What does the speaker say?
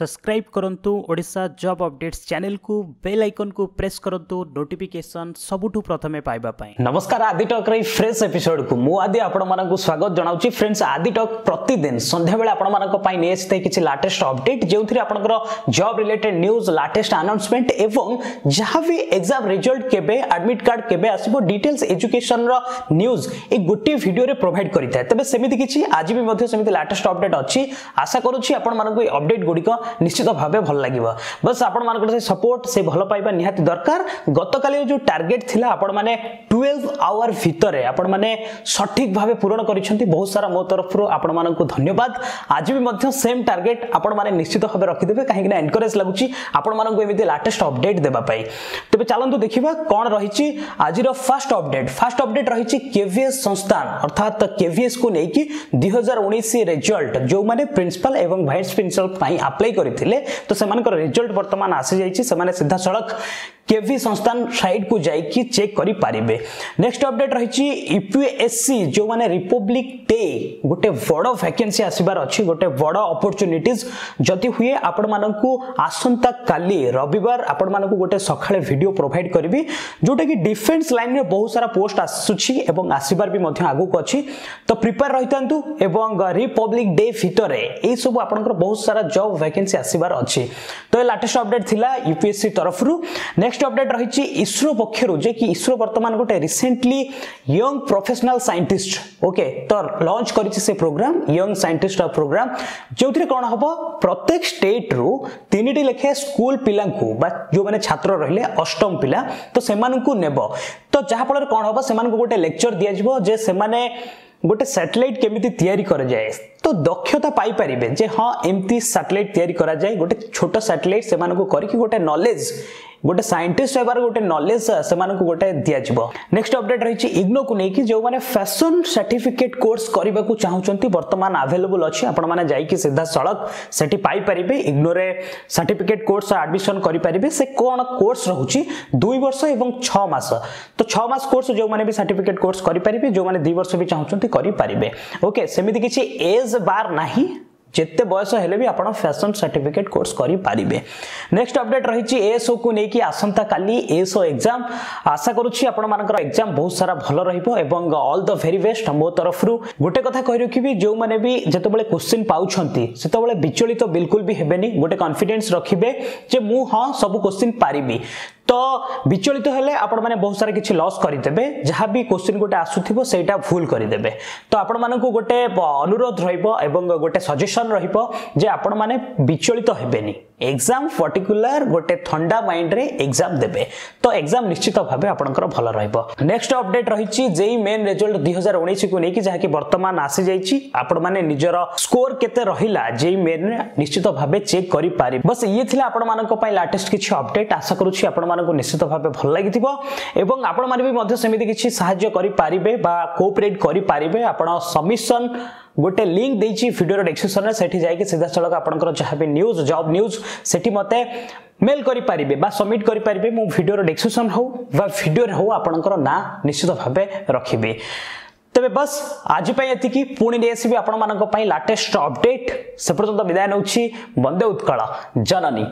Subscribe करंतु Odisha job updates channel को bell icon को प्रेस करंतु नोटिफिकेशन सबुठु प्रथमे पाइबा पाई। नमस्कार आदि टॉक रे फ्रेश एपिसोड को मु आदि आपण मानकु स्वागत जनाउची। फ्रेंड्स आदि टॉक प्रतिदिन संध्या बेला आपण मानक पई नेस्ते किछि लेटेस्ट अपडेट जेउथिरे आपनकर job related news latest announcement एवं जहां भी एग्जाम रिजल्ट केबे एडमिट कार्ड केबे आसीबो डिटेल्स एजुकेशन रो न्यूज ए गोटे वीडियो रे प्रोवाइड करिता। तबे सेमिति किछि आज भी मध्ये सेमिति लेटेस्ट अपडेट अछि। आशा करूछि आपण मानकु अपडेट गुडी को निश्चित भाव भल लगे। बस आपण मान सपोर्ट से भल पाइबा निहाती दरकार। गतकाली जो टार्गेट थिला आपण माने 12 आवर भितर आपण माने सठिक भाव पूर्ण करिसेंती। बहुत सारा मो तरफ आपण मान को धन्यवाद। आज भी मध्य सेम टार्गेट आपण माने निश्चित भाव रखि देबे काहे कि एनकरेज लागुची आपण मान को एमिति लेटेस्ट अपडेट देबा पाई। तबे चलंतु देखिबा कोन रहिची आज रो फर्स्ट अपडेट रहिची केवीएस संस्थान अर्थात केवीएस को नै कि 2019 रिजल्ट जो माने प्रिंसिपल एवं वाइस प्रिंसिपल पई अप्लाई करिथिले तो सेमानकर रिजल्ट वर्तमान आसी जाईची। सेमाने सीधा सड़क केवी संस्थान साइट को जाई कि चेक करि पारिबे। नेक्स्ट अपडेट रहिची यूपीएससी जो माने रिपब्लिक डे गोटे बड़ वैकेंसी आसीबार अछि, गोटे बड़ अपॉर्चुनिटीज जति हुए आपण मानकू आसंता काली रविवार आपण मानकू गोटे सखाळे वीडियो प्रोवाइड करबी जोटा कि डिफेंस लाइन रे बहुत सारा पोस्ट आसुछि एवं आसीबार भी मध्य आगु को अछि। तो प्रिपेयर रहितांतु एवं रिपब्लिक डे भितरे ए सब आपनकर बहुत सारा जॉब वैकेंसी आसीबार अछि। तो लेटेस्ट अपडेट थिला यूपीएससी तरफ रु। नेक्स्ट अपडेट रहिछि इसरो पक्षरु जे कि इसरो वर्तमान गोटे recently young professional scientist okay तो लॉन्च करिछि से प्रोग्राम यंग साइंटिस्ट प्रोग्राम जोथिरे कोन हबो प्रत्येक स्टेट रु 3टी लेखे स्कूल पिलांकु बा जो माने छात्र रहिले अष्टम पिला तो सेमानकु नेबो। तो जहा फल कोन हबो सेमानकु गोटे लेक्चर दिया जिवो जे सेमाने गोटे सैटेलाइट केमिति तैयारी कर जाए तो दक्षता पाई परिबे जे हां एमती सैटेलाइट तैयारी करा जाए। गोटे छोटो सैटेलाइट सेमानकु करिकि गोटे नॉलेज गोटे साइंटिस्ट होबार गोटे नॉलेज सेमानकु गोटे दिया जिवो। नेक्स्ट अपडेट रहिछि इग्नो को नेकी जो माने फैशन सर्टिफिकेट कोर्स करबा को चाहुचंती वर्तमान अवेलेबल अछि। आपण माने जाई कि सीधा सड़क सेठी पाई परिबे इग्नो रे सर्टिफिकेट कोर्स एडमिशन करि परिबे। से कोन कोर्स रहउछि 2 वर्ष एवं 6 मास। तो 6 मास कोर्स जो माने भी सर्टिफिकेट कोर्स करि परिबे जो माने 2 वर्ष भी चाहुचंती करि परिबे ओके। सेमिति किछि एज बार नाही जेते बयस हेले भी आपण फैशन सर्टिफिकेट कोर्स करि पारिबे। नेक्स्ट अपडेट रहिछि एसओ को नै कि आसंता काली एसओ एग्जाम आशा करूछि आपण मानकर एग्जाम बहुत सारा भलो रहिबो एवं ऑल द वेरी बेस्ट मो तरफ रु। गोटे कथा कहि रखिबी जो माने भी जतबेले क्वेश्चन पाउछंती सेतबेले विचलित बिल्कुल भी हेबेनी। गोटे कॉन्फिडेंस रखिबे जे मु हां सब क्वेश्चन पारिबी। तो विचलित हेले आपण माने बहुत सारा किछि लॉस करि देबे। जहां भी क्वेश्चन गोटे आसुथिबो सेटा भूल करि देबे। तो आपण मानकु गोटे अनुरोध रहिबो एवं गोटे सजेशन रहिबो जे आपण माने विचलित हेबेनी। एग्जाम पर्टिकुलर गोटे ठंडा माइंड रे एग्जाम देबे तो एग्जाम निश्चित भाबे आपनकर भलो रहिबो। नेक्स्ट अपडेट रहिछि जेई मेन रिजल्ट 2019 को नै कि जहा कि वर्तमान आसी जाईछि। आपण माने निजर स्कोर केते रहिला जेई मेन निश्चित भाबे चेक करि पारि। बस ये थिला आपण मानक पई लेटेस्ट किछि अपडेट। आशा करूछि आपण मानक निश्चित भाबे भल लागिथिबो एवं आपण माने भी मध्य समिति किछि सहाय्य करि पारिबे बा कोऑपरेट करि पारिबे। आपण सबमिशन गोटे लिंक देछि वीडियो डिस्क्रिप्शन रे सेठी जाय कि सीधा सड़क आपनकर जहां भी न्यूज जॉब न्यूज सेठी मते मेल करि पारिबे बा सबमिट करि पारिबे। मु वीडियो डिस्क्रिप्शन हो बा वीडियो रे हो आपनकर ना निश्चित भाबे रखिबे। तबे बस आज पई एति कि पुणी देसिबे आपण मानक पई लेटेस्ट अपडेट से पर्यंत विदाय नउछि। वंदे उत्कल जननी।